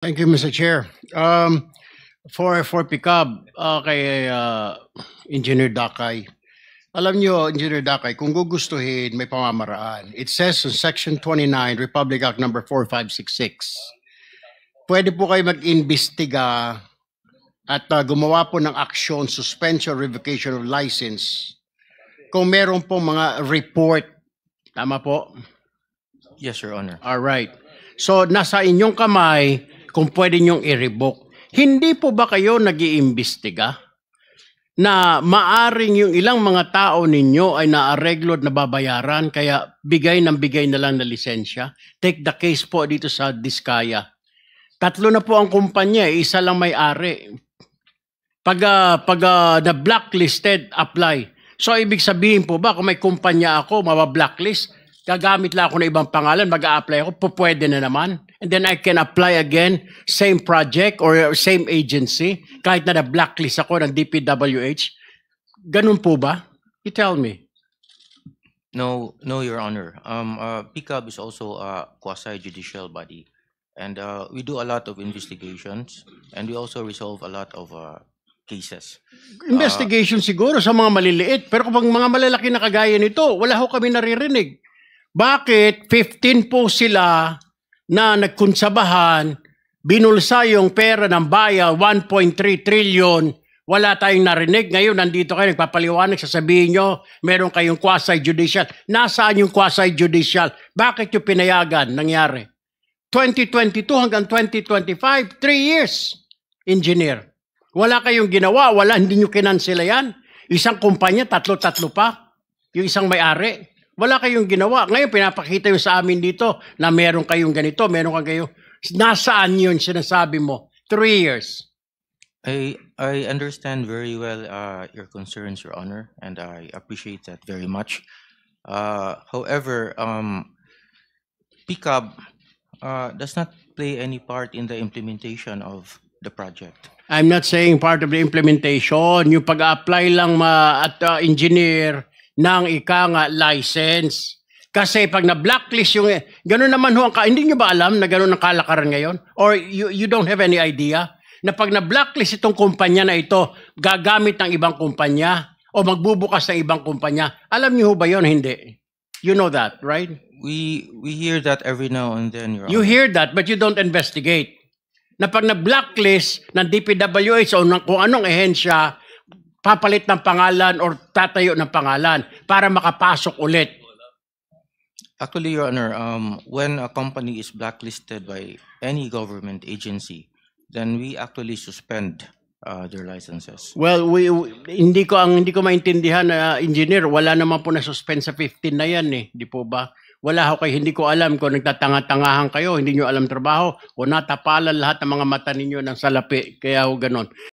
Thank you, Mr. Chair. For pickup, kay Engineer Dakay, alam nyo, Engineer Dakay, kung gugustuhin, may pamamaraan. It says in Section 29, Republic Act number 4566, pwede po kayo mag-imbestiga at gumawa po ng action, suspension, revocation of license kung meron po mga report. Tama po? Yes, Your Honor. All right. So, nasa inyong kamay kung pwede nyong i-revoke. Hindi po ba kayo nag-iimbestiga na maaring yung ilang mga tao ninyo ay naareglo at nababayaran kaya bigay na lang na lisensya? Take the case po dito sa Diskaya. 3 na po ang kumpanya, isa lang may-ari. Pag na-blacklisted, apply. So, ibig sabihin po ba kung may kumpanya ako, mabablacklist, gagamit lang ako ng ibang pangalan, mag-a-apply ako, pwede na naman. And then I can apply again, same project or same agency, kahit na na-blacklist ako ng DPWH. Ganun po ba? You tell me. No, Your Honor. PCAB is also a quasi-judicial body, and we do a lot of investigations, and we also resolve a lot of cases. Investigation siguro sa mga maliliit, pero kapag mga malalaki na kagaya nito, wala ho kami naririnig. Bakit 15 po sila na nagkunsabahan, binulsa yung pera ng bayan, 1.3 trillion, wala tayong narinig. Ngayon, nandito kayo, nagpapaliwanag, sasabihin nyo, meron kayong quasi-judicial. Nasaan yung quasi-judicial? Bakit yung pinayagan nangyari? 2022 hanggang 2025, 3 years, engineer. Wala kayong ginawa, hindi nyo kinansela yan. Isang kumpanya, tatlo pa. Yung isang may-ari. Wala kayong ginawa. Ngayon, pinapakita yung sa amin dito na meron kayong ganito, meron kayong nasaan yun sinasabi mo? 3 years. I understand very well your concerns, Your Honor, and I appreciate that very much. However, PCAB does not play any part in the implementation of the project. I'm not saying part of the implementation. Yung pag-apply lang at engineer ng license. Kasi pag na-blacklist yung, gano'n naman ho, hindi nyo ba alam na gano'n ang kalakaran ngayon? Or you don't have any idea na pag na-blacklist itong kumpanya na ito, gagamit ng ibang kumpanya o magbubukas ng ibang kumpanya. Alam nyo ho ba yun? Hindi. You know that, right? We hear that every now and then, Your Honor. You hear that, but you don't investigate. Na pag na-blacklist ng DPWH o ng kung anong ehensya, papalit ng pangalan or tatayo ng pangalan para makapasok ulit. Actually, Your Honor, when a company is blacklisted by any government agency, then we actually suspend their licenses. Well, hindi ko maintindihan na engineer, wala naman po na suspend sa 15 na yan eh, di po ba? Wala ho kayo, hindi ko alam kung nagtatanga-tangahan kayo, hindi nyo alam trabaho o natapalan lahat ng mga mata ninyo ng salapi, kaya ho ganon.